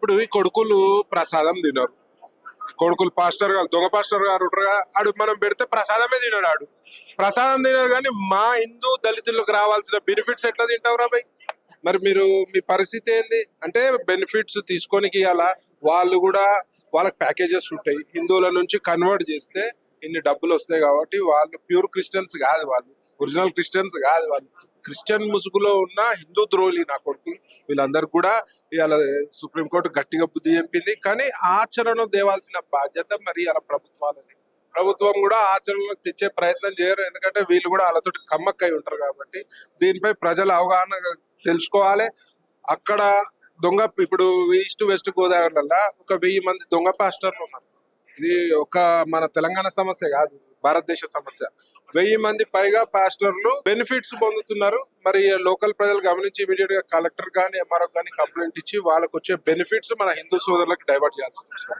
ఇప్పుడు ఈ కొడుకులు ప్రసాదం తినరు. కొడుకులు పాస్టర్ గారు, దొంగ పాస్టర్ గారు ఉంటారుగా, ఆడు మనం పెడితే ప్రసాదమే తినడు. ఆడు ప్రసాదం తినరు, కానీ మా హిందూ దళితులకు రావాల్సిన బెనిఫిట్స్ ఎట్లా తింటావురా భయ్? మరి మీరు మీ పరిస్థితి ఏంది అంటే, బెనిఫిట్స్ తీసుకొని అలా వాళ్ళు కూడా వాళ్ళకి ప్యాకేజెస్ ఉంటాయి, హిందువుల నుంచి కన్వర్ట్ చేస్తే ఇన్ని డబ్బులు వస్తాయి కాబట్టి వాళ్ళు ప్యూర్ క్రిస్టియన్స్ కాదు, వాళ్ళు ఒరిజినల్ క్రిస్టియన్స్ కాదు, వాళ్ళు క్రిస్టియన్ ముసుగులో ఉన్న హిందూ ద్రోహులు నా కొడుకులు. వీళ్ళందరూ కూడా ఇవాళ సుప్రీంకోర్టు గట్టిగా బుద్ధి చెప్పింది, కానీ ఆచరణ తేవాల్సిన బాధ్యత మరి అలా ప్రభుత్వాలది. ప్రభుత్వం కూడా ఆచరణలోకి తెచ్చే ప్రయత్నం చేయరు, ఎందుకంటే వీళ్ళు కూడా వాళ్ళతోటి కమ్మక్కై ఉంటారు కాబట్టి. దీనిపై ప్రజల అవగాహన తెలుసుకోవాలి. అక్కడ దొంగ ఇప్పుడు ఈస్ట్ వెస్ట్ గోదావరిలో ఒక 1000 మంది దొంగ పాస్టర్లు ఉన్నారు. ఇది ఒక మన తెలంగాణ సమస్య కాదు, భారతదేశ సమస్య. 1000 మంది పైగా పాస్టర్లు బెనిఫిట్స్ పొందుతున్నారు. మరి లోకల్ ప్రజలు గమనించి ఇమీడియట్ గా కలెక్టర్ గానీ ఎంఆర్ఓ గానీ కంప్లైంట్ ఇచ్చి వాళ్ళకి వచ్చే బెనిఫిట్స్ మన హిందూ సోదరులకు డైవర్ట్ చేయాల్సి